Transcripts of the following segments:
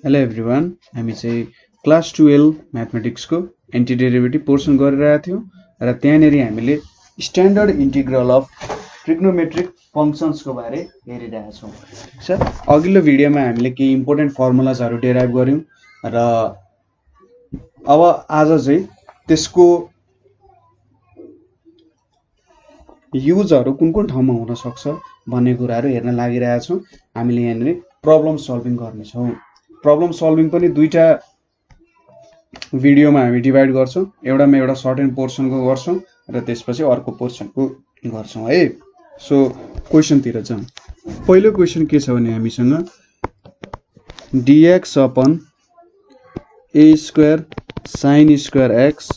Hello everyone, हामी चाहिँ class 12 म्याथमेटिक्सको एन्टिडेरिभेटिभ portion गरिरहेका थियौँ र त्यहाँनिर हामीले स्ट्यान्डर्ड इन्टिग्रल अफ ट्रिग्नोमेट्रिक फङ्सन्सको बारे हेरिरहेका छौँ। ठिक छ, अघिल्लो भिडियोमा हामीले केही इम्पोर्टेन्ट फर्मुलाजहरू डेराइभ गऱ्यौँ र अब आज चाहिँ त्यसको युजहरू कुन कुन ठाउँमा हुन सक्छ भन्ने कुराहरू हेर्न लागिरहेका छौँ। हामीले यहाँनिर प्रब्लम सल्भिङ गर्नेछौँ। प्रब्लम सल्भिङ पनि दुईटा भिडियोमा हामी डिभाइड गर्छौँ। एउटामा एउटा सर्ट एन्ड पोर्सनको गर्छौँ र त्यसपछि अर्को पोर्सनको गर्छौँ है। सो क्वेसनतिर जाउँ। पहिलो क्वेसन के छ भने हामीसँग dx upon a square sin square x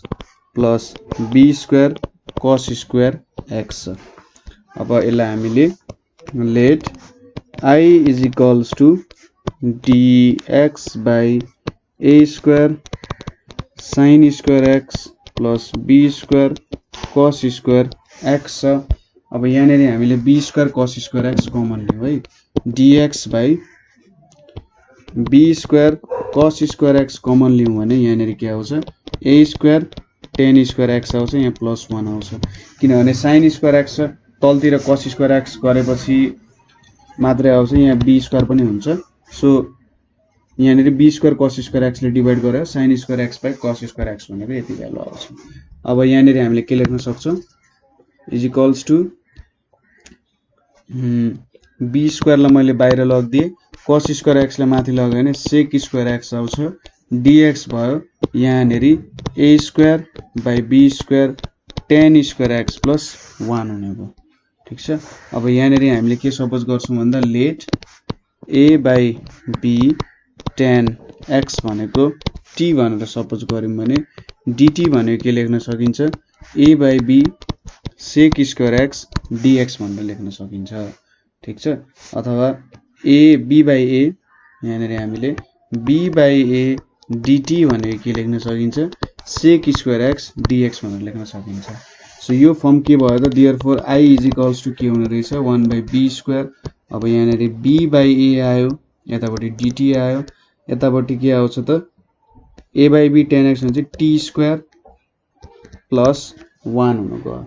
plus b square cos square x। अब यसलाई हामीले let I is equals to dx by a square sin square x plus b square cos square x छ। अब यहाँनिर हामीले b square cos square x common लियौँ है। dx by b square cos square x common लियौँ भने यहाँनिर के आउँछ, a square tan square x आउँछ, यहाँ प्लस 1 आउँछ किनभने sin square x छ, तलतिर cos square x गरेपछि मात्रै आउँछ, यहाँ b स्क्वायर पनि हुन्छ। सो यहाँनिर b square cos square x ले डिभाइड गरेर sin square x by cos square x भनेको यति भ्यालु आउँछ। अब यहाँनिर हामीले के लेख्न सक्छौँ, इज इक्वल्स टु b स्क्वायरलाई मैले बाहिर लगिदिएँ, cos स्क्वायर x लाई माथि लग्यो भने sec स्क्वायर x आउँछ, dx भयो यहाँनिर a square by b square tan square x plus 1 हुने भयो। ठिक छ, अब यहाँनिर हामीले के सपोज गर्छौँ भन्दा let a by b tan x भनेको t भनेर सपोज गऱ्यौँ भने dt भनेको के लेख्न सकिन्छ, a by b sec square x dx भनेर लेख्न सकिन्छ। ठिक छ, अथवा b बाई a यहाँनिर हामीले b बाई a dt भनेको के लेख्न सकिन्छ, sec स्क्वायर x dx भनेर लेख्न सकिन्छ। सो यो फर्म के भयो त, therefore I is equals to के हुने रहेछ, 1 बाई b स्क्वायर। अब यहाँनिर b बाई a आयो, यतापट्टि dt आयो, यतापट्टि के आउँछ त, a by b tan x भने चाहिँ t स्क्वायर प्लस 1 हुनु गयो।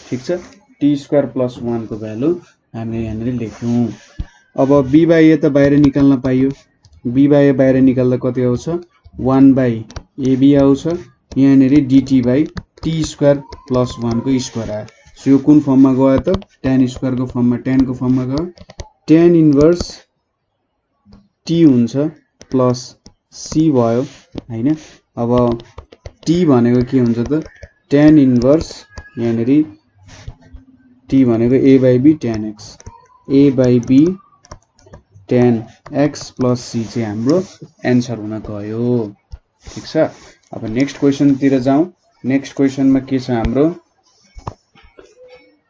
ठिक छ, t स्क्वायर प्लस 1 को भ्यालु हामीले यहाँनिर लेख्यौँ। अब b बाई a त बाहिर निकाल्न पाइयो, b बाई a बाहिर निकाल्दा कति आउँछ, 1 बाई ab आउँछ, यहाँनिर dt by t square plus 1 को स्क्वायर आयो। सो यो कुन फर्ममा गयो त, tan स्क्वायर को फर्ममा, tan को फर्ममा गयो, tan इन्भर्स t हुन्छ प्लस c भयो हैन। अब t भनेको के हुन्छ त, tan इन्भर्स यहाँनिर t भनेको a by b tan x, a by b tan x plus c चाहिँ हाम्रो एन्सर हुन गयो। ठिक छ, अब नेक्स्ट क्वेसनतिर जाउँ। नेक्स्ट क्वेसनमा के छ हाम्रो,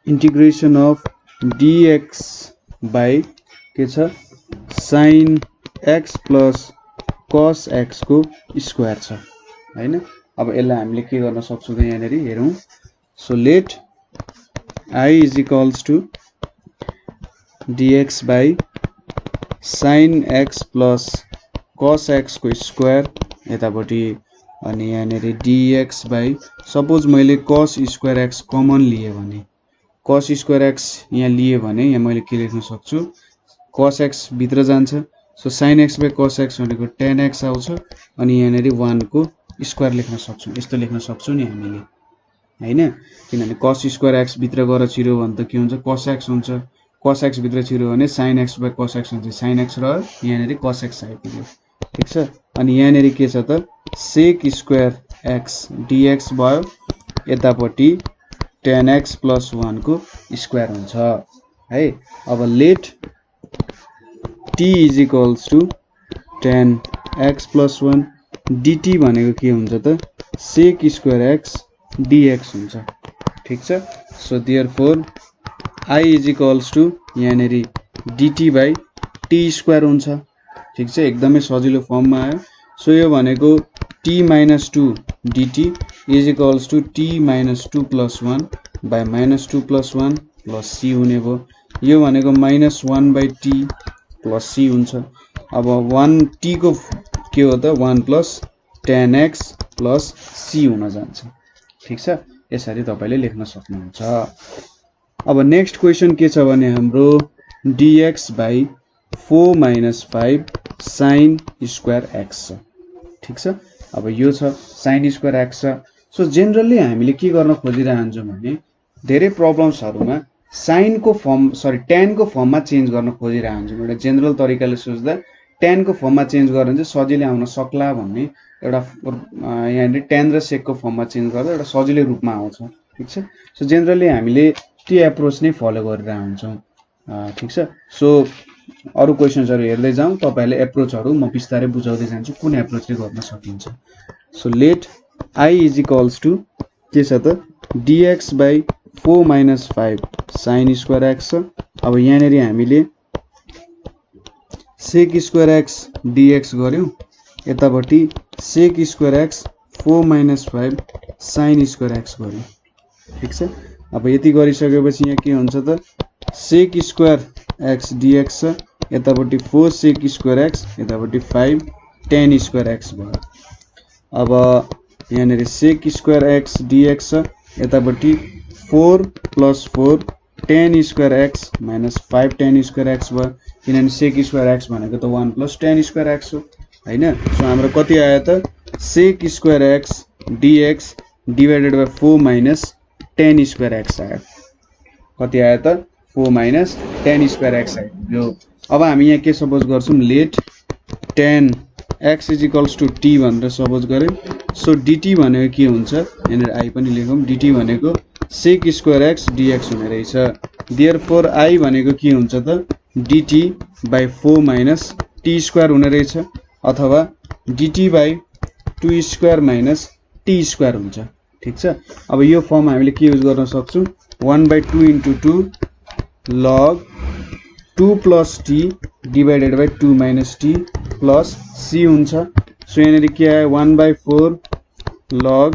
इन्टिग्रेसन अफ dx बाई के छ, sin x plus cos x को स्क्वायर छ हैन। अब यसलाई हामीले के गर्न सक्छौँ त, यहाँनिर हेरौँ। So let I is equals to dx by sin x plus cos x को स्क्वायर यतापट्टि, अनि यहाँनिर dx बाई सपोज मैले cos स्क्वायर x कमन लिए भने, cos स्क्वायर x यहाँ लिए भने यहाँ मैले के लेख्न सक्छु, cos x भित्र जान्छ, so sin x by cos x भनेको tan x आउँछ, अनि यहाँनिर 1 को स्क्वायर लेख्न सक्छौँ। यस्तो लेख्न सक्छौँ नि हामीले हैन, किनभने cos स्क्वायर x भित्र गएर छिर्यो भने त के हुन्छ, cos x हुन्छ, cos x भित्र छिर्यो भने sin x by cos x हुन्छ, sin x र यहाँनिर cos x आइपुग्यो। ठिक छ, अनि यहाँनिर के छ त, sec स्क्वायर x dx भयो, यतापट्टि tan x प्लस 1 को स्क्वायर हुन्छ है। अब let t is equals to tan x plus 1 dt भनेको के हुन्छ त, sec स्क्वायर x dx हुन्छ। ठिक छ, so therefore I is equals to यहाँनिर dt बाई t स्क्वायर हुन्छ। ठिक छ, एकदमै सजिलो फर्ममा आयो। सो यो भनेको t minus 2 dt is equals to t minus 2 plus 1 by minus 2 plus 1 plus c हुने भयो। यो भनेको minus 1 by t plus c हुन्छ। अब 1t को के हो त 1 + tan x + c हुन जान्छ। ठीक छ, यसरी तपाईले लेख्न सक्नुहुन्छ। अब नेक्स्ट क्वेशन के छ भने हाम्रो dx by 4 - 5 sin square x। ठीक छ, अब यो छ sin square x छ। सो जेनरली हामीले के गर्न खोजिरहन्छौं भने धेरै प्रब्लम्सहरुमा sin को फर्म tan को फर्ममा चेन्ज गर्न खोजिरहन्छौं। एउटा जेनरल तरिकाले सोच्दा tan को फर्ममा चेन्ज गर्न चाहिँ सजिलै आउन सक्ला भन्ने एउटा यहाँ tan र sec को फर्ममा चेन्ज गर्दा एउटा सजिलै रूपमा आउँछ। ठीक छ, सो जेनरली हामीले त्यो एप्रोच नै फलो गरिरहन्छौं। ठीक छ, सो अरु क्वेशन्सहरु हेर्दै जाउँ, तपाईहरुले एप्रोचहरु म बिस्तारै बुझाउँदै जान्छु कुन एप्रोचले गर्न सकिन्छ। सो लेट I = के छ त dx by 4 - 5 sin square x। अब यहाँनेरि हामीले sec square x dx गर्यौं, यतापटि sec square x 4 - 5 sin square x गर्यौं। ठीक छ, अब यति गरिसकेपछि यहाँ के हुन्छ त sec square x dx छ, यतापटि 4 sec square x, यतापटि 5 tan square x भयो। अब यहाँनेरि sec square x dx छ, यतापटि 4 + 4 tan square x - 5 tan square x भयो, किनभने sec square x भनेको त 1 + tan square x हो हैन। सो हाम्रो कति आयो त sec square x dx divided by 4 - tan square x आयो। कति आयो त 4 - tan square x आयो यो। अब हामी यहाँ के सपोज गर्छौं लेट tan x = t भनेर सपोज गर्यौं। सो dt भनेको के हुन्छ यहाँनेर I पनि लेखौं, dt भनेको sec square x dx हुने रहेछ। देयरफोर I भनेको के हुन्छ त dt by 4 - t स्क्वायर हुने रहेछ, अथवा dt by 2 square - t square हुन्छ। ठीक छ, अब यो फर्म हामीले के युज गर्न सक्छौं 1/2 * 2 log 2 + t divided by 2 - t plus c हुन्छ। सो यहाँनेरि के आयो 1/4 log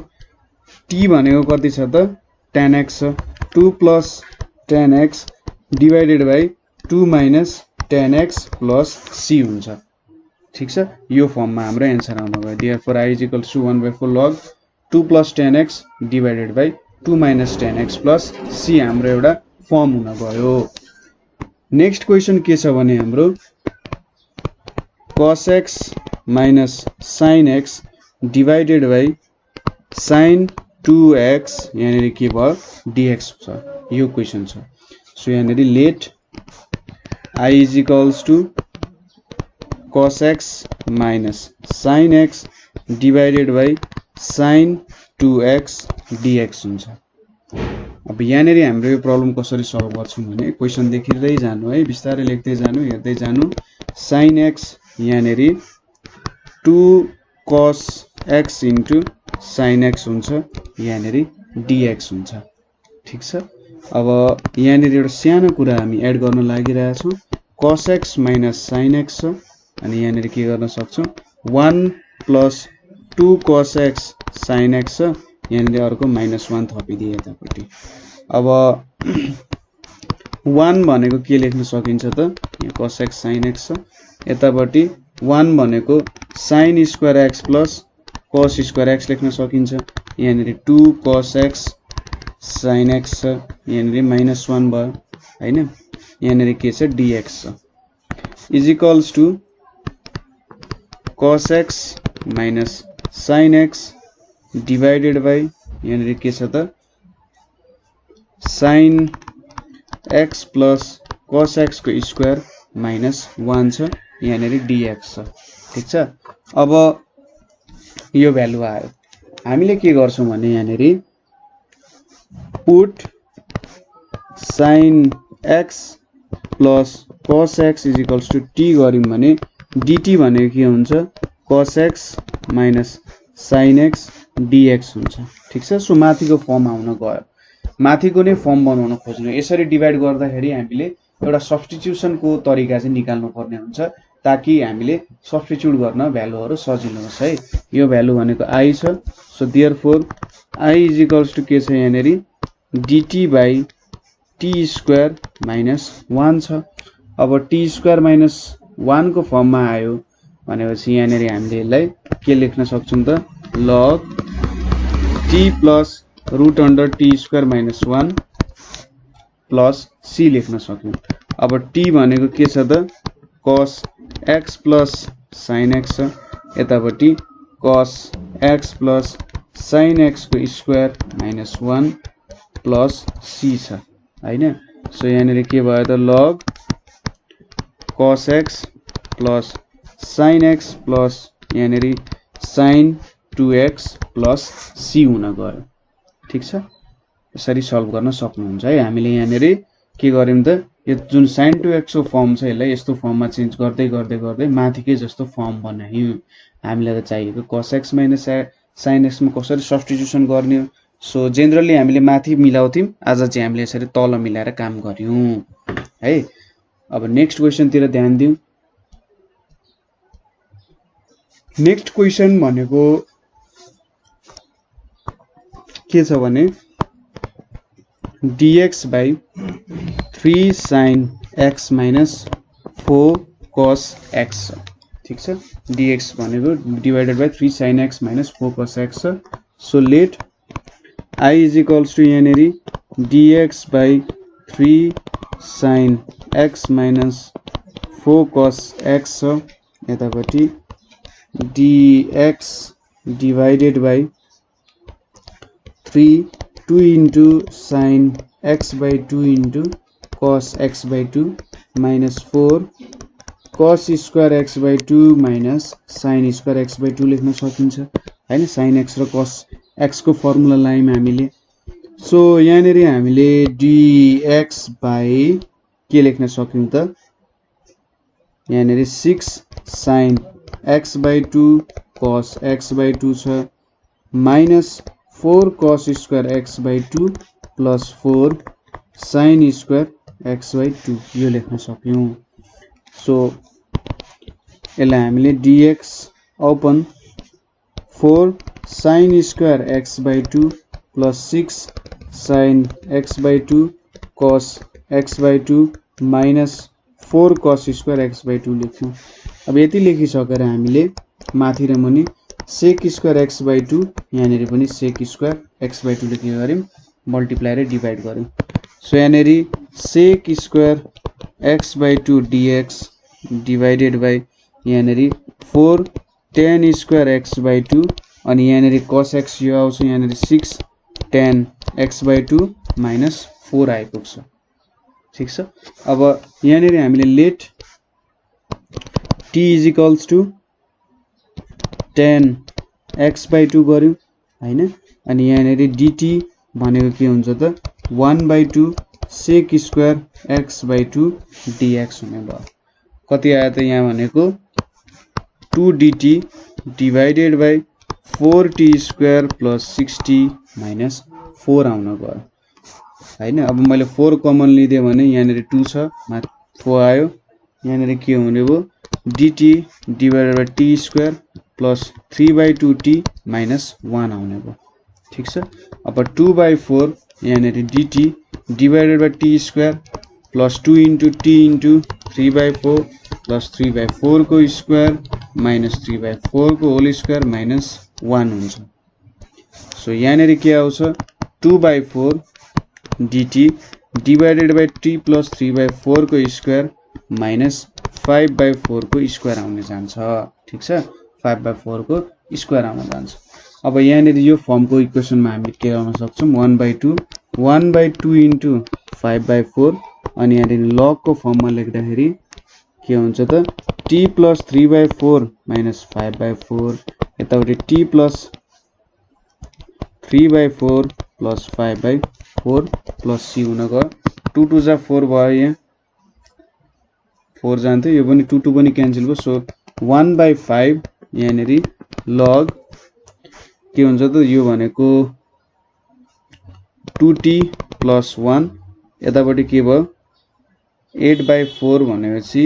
t भनेको कति छ त tan x छ, 2 + tan x divided by 2 - tan x plus c हुन्छ। ठीक छ, यो फर्ममा हाम्रो एन्सर आउन गयो। Therefore I = 1/4 log 2 + tan x divided by 2 - tan x plus c हाम्रो एउटा फर्म हुन गयो। नेक्स्ट क्वेशन के छ भने हाम्रो cos x - sin x divided by sin 2x यहाँनेरि के भयो dx छ, यो क्वेशन छ। सो यहाँनेरि late I = cos x - sin x divided by sin 2x dx हुन्छ। अब यहाँनेरि हाम्रो यो प्रब्लम कसरी सल्भ गर्छौं भने क्वेशन देखिदै जानु है, बिस्तारै लेख्दै जानु, हेर्दै जानु। sin x यहाँनेरि 2 cos x * sin x हुन्छ, यहाँनेरि dx हुन्छ। ठीक छ, अब यहाँनेरि एउटा सानो कुरा हामी एड गर्न लागिरहेका छौं, cos x - sin x छ, अनि यहाँनेरि के गर्न सक्छौं 1 + 2 cos x sin x छ, यहाँनेरि अर्को -1 थपिदिए यतापटि। अब 1 भनेको के लेख्न सकिन्छ त यहाँ cos x sin x छ, यतापटि 1 भनेको sin square x plus cos square x लेख्न सकिन्छ। यहाँनेरि 2 cos x sin x छ, यहाँनेरि -1 भयो हैन। यहाँनेरि के छ dx छ = cos x - sin x divided by यहाँनेरि के छ त sin x plus cos x को स्क्वायर -1 छ, यहाँनेरि dx छ। ठीक छ, अब यो भ्यालु आयो, हामीले के गर्छौं भने यहाँनेरि put sin x plus cos x = t गर्यौं भने dt भनेको के हुन्छ cos x - sin x dx हुन्छ। ठीक छ, सो माथिको फर्म आउन गयो, माथिको नै फर्म बनाउन खोज्नु। यसरी डिभाइड गर्दाखेरि हामीले एउटा सब्स्टिट्युसन को तरिका चाहिँ निकाल्नु पर्ने हुन्छ, ताकि हामीले सब्स्टिट्युट गर्न भ्यालुहरु सजिलो होस् है। यो भ्यालु भनेको I छ, सो देयरफोर I = के छ यहाँनेरि dt by t स्क्वायर -1 छ। अब t स्क्वायर 1 को फर्ममा आयो भनेपछि यहाँनिर हामीले यसलाई के लेख्न सक्छौं त log t plus root under t square minus 1 plus c लेख्न सक्यौं। अब t भनेको के छ त cos x plus sin x छ, यतापट्टि cos x plus sin x को स्क्वायर minus 1 plus c छ हैन। सो यहाँनिर के भयो त log cos x plus sin x plus यहाँनिर sin 2x plus c हुन गयो। ठीक छ, यसरी सल्भ गर्न सक्नुहुन्छ है। हामीले यहाँनिर के गर्यौं त यो जुन sin 2x को फर्म छ यसलाई यस्तो फर्ममा चेन्ज गर्दै गर्दै गर्दै माथिकै जस्तो फर्म बनायौं। हामीलाई त चाहिएको cos x minus sin x मा कसरी सब्स्टिट्युसन गर्ने हो। सो जेनरली हामीले माथि मिलाउँथ्यौं, आज चाहिँ हामीले यसरी तल मिलाएर काम गर्यौं है। अब नेक्स्ट क्वेशन तिर ध्यान दिउँ। नेक्स्ट क्वेशन भनेको के छ भने dx by 3 sin x minus 4 cos x छ। ठीक छ, dx भनेको divided by 3 sin x minus 4 cos x छ। So let I is equals to यहाँनिर dx by 3 sin x minus 4 cos x छ, यतापट्टि dx divided by 3 2 into sin x by 2 into cos x by 2 minus 4 cos square x by 2 minus sin square x by 2 लेख्न सकिन्छ हैन। sin x र cos x को formula लायौं हामीले। So यहाँनिर हामीले dx by के लेख्न सक्यौं त यहाँनिर 6 sin x by 2 cos x by 2 छ minus 4 cos square x by 2 plus 4 sin square x by 2 यो लेख्न सक्यौं। सो यसलाई हामीले dx open 4 sin square x by 2 plus 6 sin x by 2 cos x by 2 minus 4 cos square x by 2 लेख्यौं। अब यति लेखिसकेर हामीले माथि र मुनि sec square x by 2 यहाँनिर पनि sec square x by 2 ले के गर्यौं मल्टिप्लाई र डिवाइड गर्यौं। सो यहाँनिर sec square x by 2 dx divided by यहाँनिर 4 tan square x by 2 अनि यहाँनिर cos x यो आउँछ यहाँनिर 6 tan x by 2 minus 4 आइपुग्छ। ठीक छ, अब यहाँनिर हामीले late t is equals to tan x by 2 गर्यौं हैन। अनि यहाँनिर dt भनेको के हुन्छ त 1/2 sec square x by 2 dx हुने भयो। कति आयो त यहाँ भनेको 2 dt divided by 4t square plus 6t minus 4 आउन गयो हैन। अब मैले 4 कमन लिदिए भने यहाँनिर 2 छ 4 आयो। यहाँनिर के हुने भयो dt divided by t square plus 3/2t minus 1 आउने भयो। ठीक छ, अब 2/4 यहाँनिर dt divided by t square plus 2 into t into 3/4 plus 3/4 को स्क्वायर minus 3/4 को होल स्क्वायर minus 1 हुन्छ। सो यहाँनिर के आउँछ 2/4 dt divided by t plus 3/4 को स्क्वायर minus 5/4 को स्क्वायर आउने जान्छ। ठीक छ, 5/4 को स्क्वायर आउन जान्छ। अब यहाँनिर यो फर्मको इक्वेसनमा हामी के गर्न सक्छौं 1/2 into 5/4 अनि यहाँनिर log को फर्ममा लेख्दाखेरि के हुन्छ त t plus 3/4 minus 5/4 यतापट्टि t plus 3/4 plus 5/4 plus c हुन गयो। 2 2 जा 4 भयो, यहाँ 4 जान्थ्यो, यो पनि 2 2 पनि क्यान्सल भयो। सो 1/5 यहाँनिर log के हुन्छ त यो भनेको 2t plus 1 यतापट्टि के भयो 8/4 भनेपछि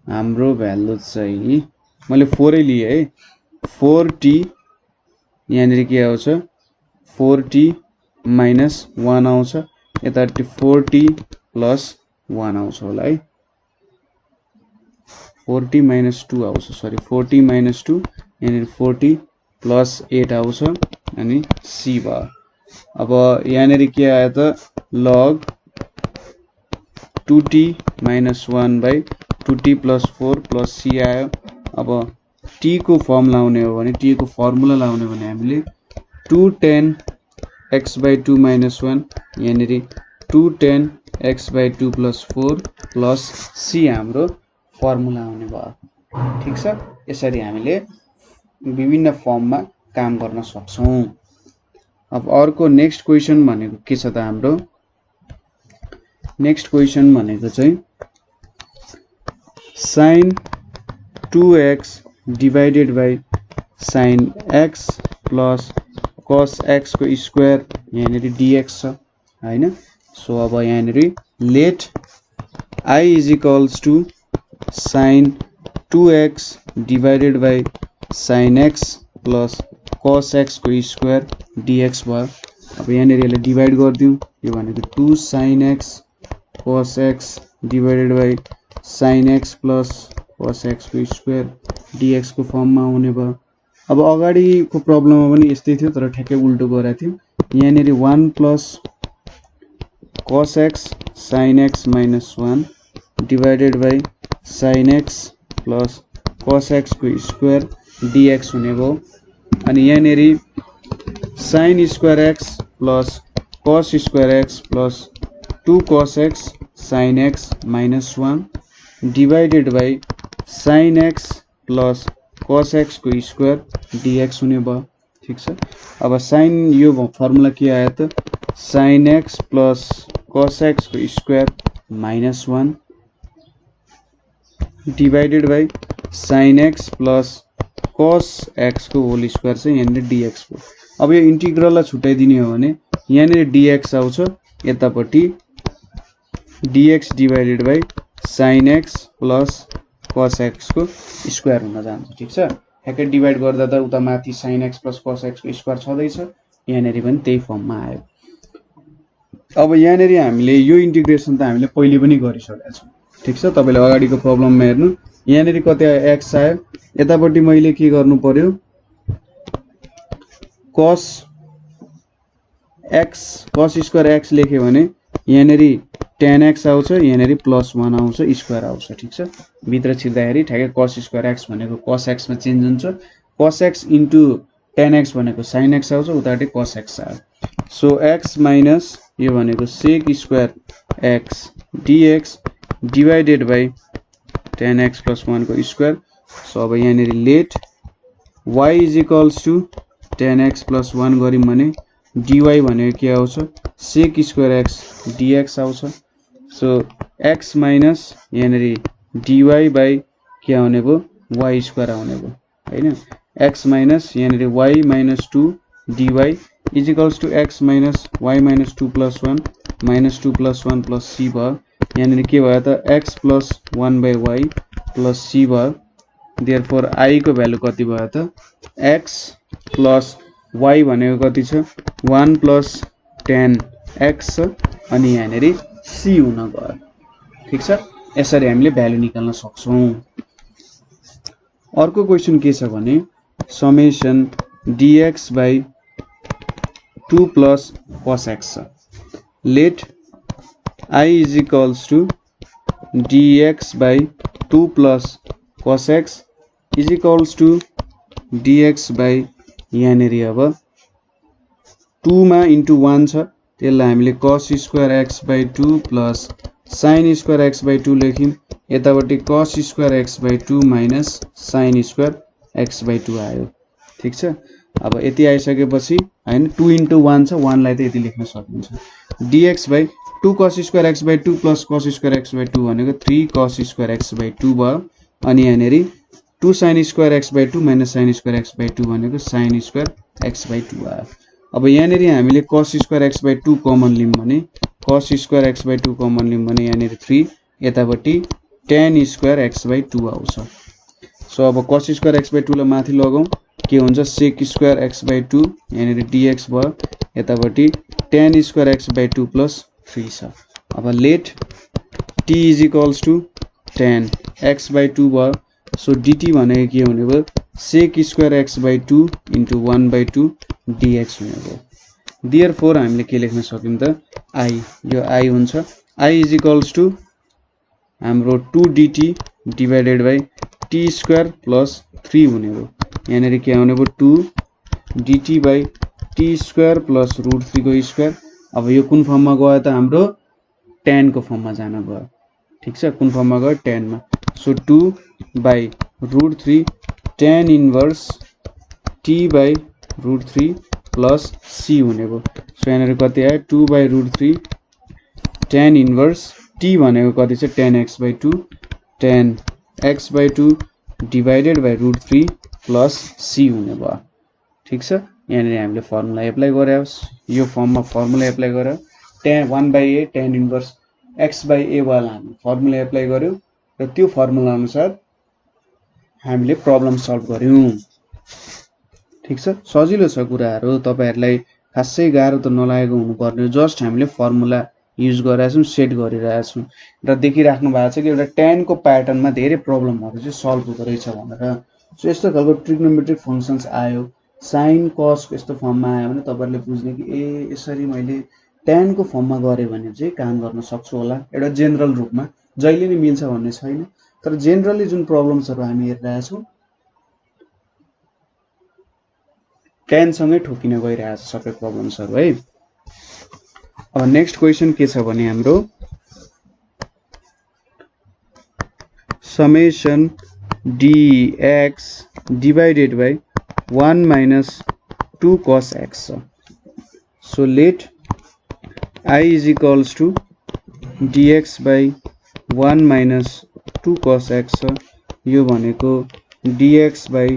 हाम्रो भ्यालु चाहिँ मैले 4 नै लिए है 4t यहाँनिर के आउँछ 4t minus 1 आउँछ, यतापट्टि 4t plus 1 आउँछ होला है 40 minus 2 आउँछ सरी 40 minus 2 यहाँनिर 40 plus 8 आउँछ अनि c भयो अब यहाँनिर के आयो त log 2t minus 1 by 2t plus 4 plus c आयो अब t को फर्म लाउने हो भने t को फर्मुला लाउने हो भने हामीले 2 tan x by 2 minus 1 यहाँनिर 2 tan x by 2 plus 4 plus c हाम्रो फर्मुला आउने भयो ठीक छ यसरी हामीले विभिन्न फर्ममा काम गर्न सक्छौं अब अर्को नेक्स्ट क्वेशन भनेको के छ त हाम्रो नेक्स्ट क्वेशन भनेको चाहिँ sin 2x divided by sin x plus cos x को स्क्वायर यहाँनिर dx छ हैन सो अब यहाँनिर let I is equals to sin 2x divided by sin x plus cos x को स्क्वायर dx भयो अब यहाँनिर यसलाई डिवाइड गर्दियौ यो भनेको 2 sin x cos x divided by sin x plus cos x को स्क्वायर dx को फर्ममा आउने भयो अब अगाडिको प्रब्लममा पनि यस्तै थियो तर ठ्याक्कै उल्टो गरेको थियो यहाँनिर 1 plus cos x sin x minus 1 divided by sin x plus cos x को स्क्वायर dx हुने भयो अनि यहाँनिर sin square x plus cos square x plus 2 cos x sin x minus 1 divided by sin x plus cos x को square dx हुने भयो ठीक छ अब sin यो फर्मुला के आयो त sin x plus cos x को square minus 1 divided by sin x plus cos x को होल स्क्वायर चाहिँ यहाँनिर dx हो अब यो इन्टिग्रललाई छुटाइदिने हो भने यहाँनिर dx आउँछ यतापट्टि dx divided by sin x plus cos x को स्क्वायर हुन जान्छ ठीक छ ठ्याक्कै डिवाइड गर्दा त उता माथि sin x plus cos x को स्क्वायर छँदै छ यहाँनिर पनि त्यही फर्ममा आयो अब यहाँनिर हामीले यो इन्टिग्रेसन त हामीले पहिले पनि गरिसकेका छौं ठीक छ तपाईले अगाडिको प्रब्लममा हेर्नु यहाँनिर कति x आयो यतापट्टि मैले के गर्नु पर्यो cos स्क्वायर x लेख्यो भने यहाँनिर tan x आउँछ यहाँनिर +1 आउँछ स्क्वायर आउँछ ठीक छ भित्र छिर्दाखेरि ठ्याक्कै cos स्क्वायर x भनेको cos x मा चेन्ज हुन्छ cos x into tan x भनेको sin x आउँछ उताबाट cos x आयो सो x minus यो भनेको sec square x dx divided by tan x plus 1 को स्क्वायर सो अब यहाँनिर let y is equals to tan x plus 1 गरिम भने dy भनेको के आउँछ sec स्क्वायर x dx आउँछ सो x minus यहाँनिर dy by के आउने भो y स्क्वायर आउने भो हैन x minus यहाँनिर y minus 2 dy is equals to x minus y minus 2 plus 1 minus 2 plus 1 plus c भयो यहाँनिर के भयो त x plus 1 by y plus c भयो therefore I को भ्यालु कति भयो त x plus y भनेको कति छ 1 plus tan x अनि यहाँनिर c हुन गयो ठीक छ यसरी हामीले भ्यालु निकाल्न सक्छौं अर्को क्वेशन के छ भने summation dx by 2 plus cos x let I is equals to dx by 2 plus cos x is equals to dx by यहाँनिर अब 2 मा into 1 छ त्यसलाई हामीले cos square x by 2 plus sin square x by 2 लेख्यौं यतापट्टि cos square x by 2 minus sin square x by 2 आयो ठीक छ अब यति आइसकेपछि हैन 2 into 1 छ 1 लाई त यति लेख्न सकिन्छ dx by 2 cos square x by 2 plus cos square x by 2 भनेको 3 cos square x by 2 भयो अनि यहाँनेर 2 sin square x by 2 minus sin square x by 2 भनेको sin square x by 2 आयो अब यहाँनेर हामीले cos square x by 2 common लियौं भने cos square x by 2 common लियौं भने यहाँनेर 3 यतापट्टि tan square x by 2 आउँछ सो अब cos square x by 2 लाई माथि लगाउँ के हुन्छ sec square x by 2 यहाँनेर dx भयो यतापट्टि tan square x by 2 plus 3 छ अब let t is equals to tan x by 2 भयो सो dt भनेको के हुने भयो sec square x by 2 into 1 by 2 dx हुने भयो देयरफोर हामीले के लेख्न सक्यौं त I यो I हुन्छ I इज इक्वल्स टु हाम्रो 2 dt divided by t square plus 3 हुने भयो यहाँनेरि के आउने भयो 2 dt by t square plus root 3 को स्क्वायर अब यो कुन फर्ममा गयो त हाम्रो tan को फर्ममा जान गयो ठीक छ कुन फर्ममा गयो tan मा so 2 by root 3 tan inverse t by root 3 plus c हुने भयो सो यहाँनेरि कति आयो 2 by root 3 tan inverse t भनेको कति छ tan x by 2 tan x by 2 divided by root 3 plus c हुने भयो ठीक छ यहाँनेरि हामीले फर्मुला एप्लाई गर्योस् यो फर्ममा फर्मुला एप्लाई गर्यो tan 1 by a tan inverse x by a वाला हामी फर्मुला एप्लाई गर्यो र त्यो फर्मुला अनुसार हामीले प्रब्लम सल्भ गर्यौं ठीक छ सजिलो छ कुराहरु तपाईहरुलाई खासै गाह्रो त नलागेको हुनुपर्ने जस्ट हामीले फर्मुला युज गरिरहेछौं सेट गरिरहेछौं र देखिराख्नु भएको छ कि एउटा tan को प्याटर्नमा धेरै प्रब्लमहरु चाहिँ सल्भ हुँदै रहेछ भनेर सो यस्तो खालको ट्रिग्नोमेट्रिक फंक्शन्स आयो sin cos यस्तो फर्ममा आयो भने तपाईहरुले बुझ्ने कि ए यसरी मैले tan को फर्ममा गरे भने चाहिँ काम गर्न सक्छु होला एउटा जनरल रूपमा जहिले नि मिल्छ भन्ने छैन तर जनरली जुन प्रब्लम्सहरु हामी हेरिरहेछौं tan सँगै ठोकिन गइरहेछ सबै प्रब्लम्सहरु है अब नेक्स्ट क्वेशन के छ भने हाम्रो summation dx divided by 1 minus 2 cos x so let I is equals to dx by 1 minus 2 cos x यो भनेको dx by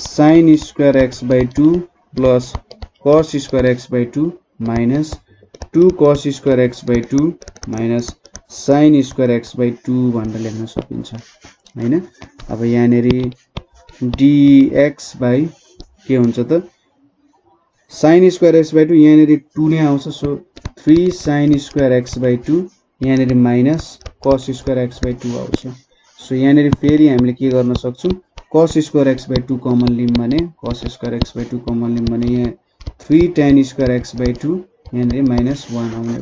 sin square x by 2 plus cos square x by 2 minus 2 cos square x by 2 minus sin square x by 2 भनेर लेख्न सकिन्छ हैन अब यहाँनेरि dx by के हुन्छ त sin square x by 2 यहाँनेरि 2 नै आउँछ so 3 sin square x by 2 यहाँनेरि minus cos square x by 2 आउँछ सो यहाँनेरि फेरि हामीले के गर्न सक्छौं cos square x by 2 common लिम भने cos square x by 2 common लिम भने यहाँ 3 tan square x by 2 यहाँनेरि माइनस 1 आउने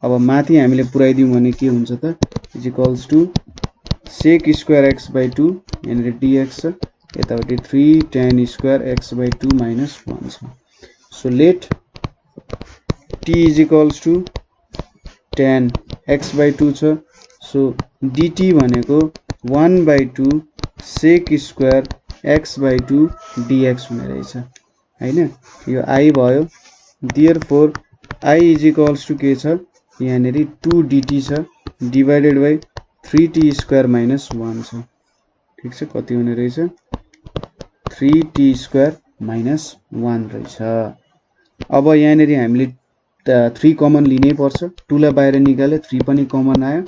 अब माथि हामीले पुर्याइदियौं भने के हुन्छ त is equals to sec square x by 2 यहाँनेरि dx छ यतापटि 3 tan square x by 2 minus 1 छ so let t is equals to tan x by 2 छ so dt भनेको 1 by 2 sec square x by 2 dx हुने रहेछ हैन यो I भयो therefore I is equals to के छ यहाँनेरि 2 dt छ divided by 3t square minus 1 छ ठीक छ कति हुने रहेछ 3t square minus 1 रहेछ अब यहाँनेरि हामीले 3 कमन लिनै पर्छ 2 लाई बाहिर निकाले 3 पनि कमन आयो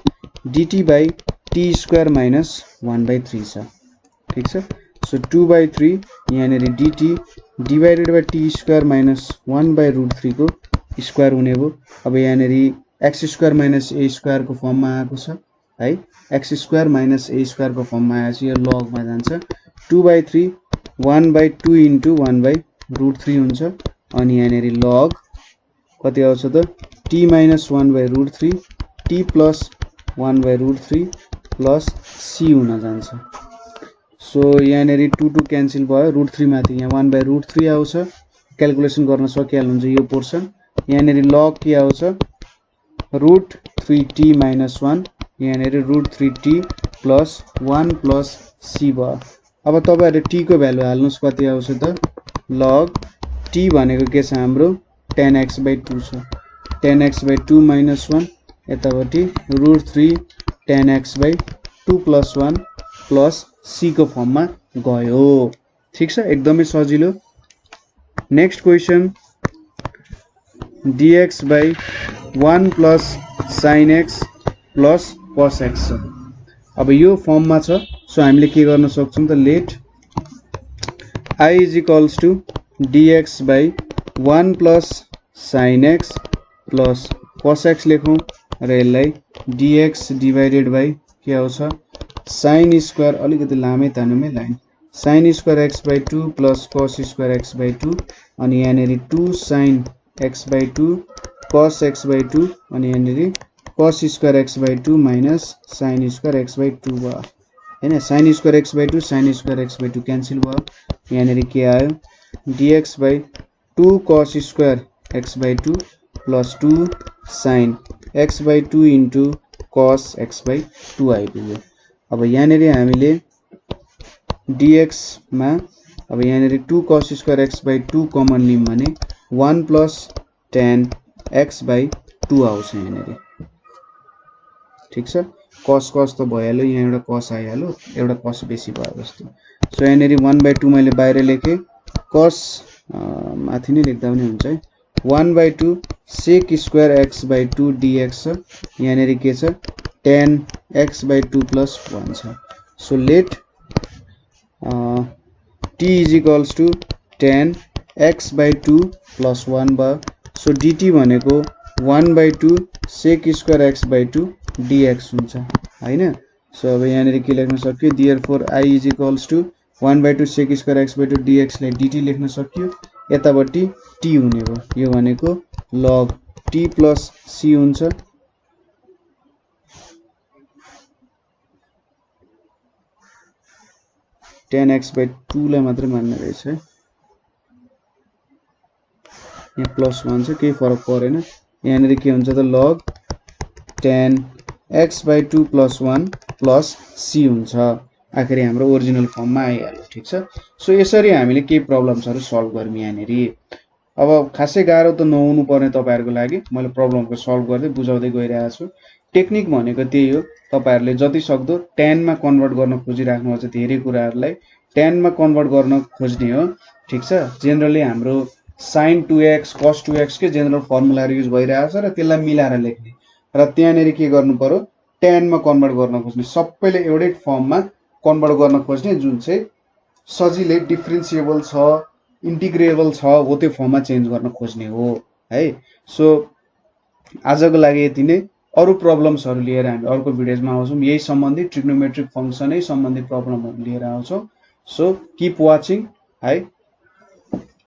dt by t square minus 1 by 3 छ ठीक छ सो 2 by 3 यहाँनेरि dt divided by t square minus 1 by root 3 को स्क्वायर हुने भयो अब यहाँनेरि x square minus a square को फर्ममा आएको छ है x square minus a square को फर्ममा आएछ यो log मा जान्छ 2 by 3 1 by 2 into 1 by root 3 हुन्छ अनि यहाँनेरि log कति आउँछ त t minus 1 by root 3 t plus 1 by root 3 plus c हुन जान्छ सो यहाँनेरि 2 2 क्यान्सल भयो रुट 3 माथि यहाँ 1 by root 3 आउँछ क्याल्कुलेसन गर्न सकिहाल्नुहुन्छ यो पोर्सन यहाँनेरि log के आउँछ रुट 3t minus 1 यहाँनेरि root 3t plus 1 plus c भयो अब तपाईहरुले t को भ्यालु हाल्नुस् कति आउँछ त log t भनेको के छ हाम्रो tan x by 2 छ tan x by 2 minus 1 यतापटि root 3 tan x by 2 plus 1 plus c को फर्ममा गयो ठीक छ एकदमै सजिलो next question dx by 1 plus sin x plus cos x अब यो फर्ममा छ सो हामीले के गर्न सक्छौं त late I is equals to dx by 1 plus sin x plus cos x लेखौं र यसलाई dx डिभाइडेड बाई के आउँछ sin स्क्वायर अलिकति लामै तानुमै line sin square x by 2 plus cos square x by 2 अनि यहाँनेरि 2 sin x by 2 cos x by 2 अनि यहाँनेरि cos square x by 2 minus sin square x by 2 भयो हैन sin square x by 2 sin square x by 2 cancel भयो यहाँनेरि के आयो dx by 2 cos square x by 2 plus 2 sin x by 2 into cos x by 2 आइपुग्यो अब यहाँनेरि हामीले dx मा अब यहाँनेरि 2 cos square x by 2 common लियौं भने 1 प्लस tan x बाई 2 आउँछ यहाँनेरि ठीक छ cos cos त भइहाल्यो यहाँ एउटा cos आइहाल्यो एउटा cos बेसी भयो जस्तो सो यहाँनेरि 1 बाई 2 मैले बाहिर लेखे cos माथि नै लेख्दा पनि हुन्छ है 1 by 2 sec square x by 2 dx छ यहाँनेरि के छ tan x बाई 2 प्लस 1 छ so let t is equals to tan x by 2 plus 1 भयो सो dt भनेको 1 by 2 sec square x by 2 dx हुन्छ हैन सो अब यहाँनेरि के लेख्न सक्यो therefore I is equals to 1 by 2 sec square x by 2 dx लाई dt लेख्न सक्यो यतापट्टि t हुने भयो यो भनेको log t plus c हुन्छ tan x by 2 लाई मात्र मान्ने रहेछ है यहाँ प्लस 1 छ केही फरक परेन यहाँनेरि के हुन्छ त log tan x by 2 plus 1 plus c हुन्छ आखिर हाम्रो ओरिजिनल फर्ममा आइहाल्यो ठीक छ सो यसरी हामीले केही प्रब्लम्सहरु सल्भ गर्मी यहाँनेरि अब खासै गाह्रो त नहुनु पर्ने तपाईहरुको लागि मैले प्रब्लमको सल्भ गर्दै बुझाउँदै गइरहेको छु टेक्निक भनेको त्यही हो तपाईहरुले जति सक्दो tan मा कन्भर्ट गर्न खोजिराख्नु छ धेरै कुराहरुलाई tan मा कन्भर्ट गर्न खोज्ने हो ठीक छ जनरली हाम्रो sin 2x cos 2x के जनरल फर्मुलाहरु युज भइरहेको छ र त्यसलाई मिलाएर लेख्ने र त्यहाँनेरि के गर्नु पर्यो tan मा कन्भर्ट गर्न खोज्ने सबैले एउटै फर्ममा कन्भर्ट गर्न खोज्ने जुन चाहिँ सजिलै डिफरेन्शिएबल छ इन्टिग्रेबल छ हो त्यो फर्ममा चेन्ज गर्न खोज्ने हो है सो आजको लागि यति नै अरु प्रब्लम्सहरु लिएर हामी अर्को भिडियोमा आउँछौं यही सम्बन्धी ट्रिग्नोमेट्रिक फंक्सनै सम्बन्धी प्रब्लमहरु लिएर आउँछौं सो कीप वाचिङ है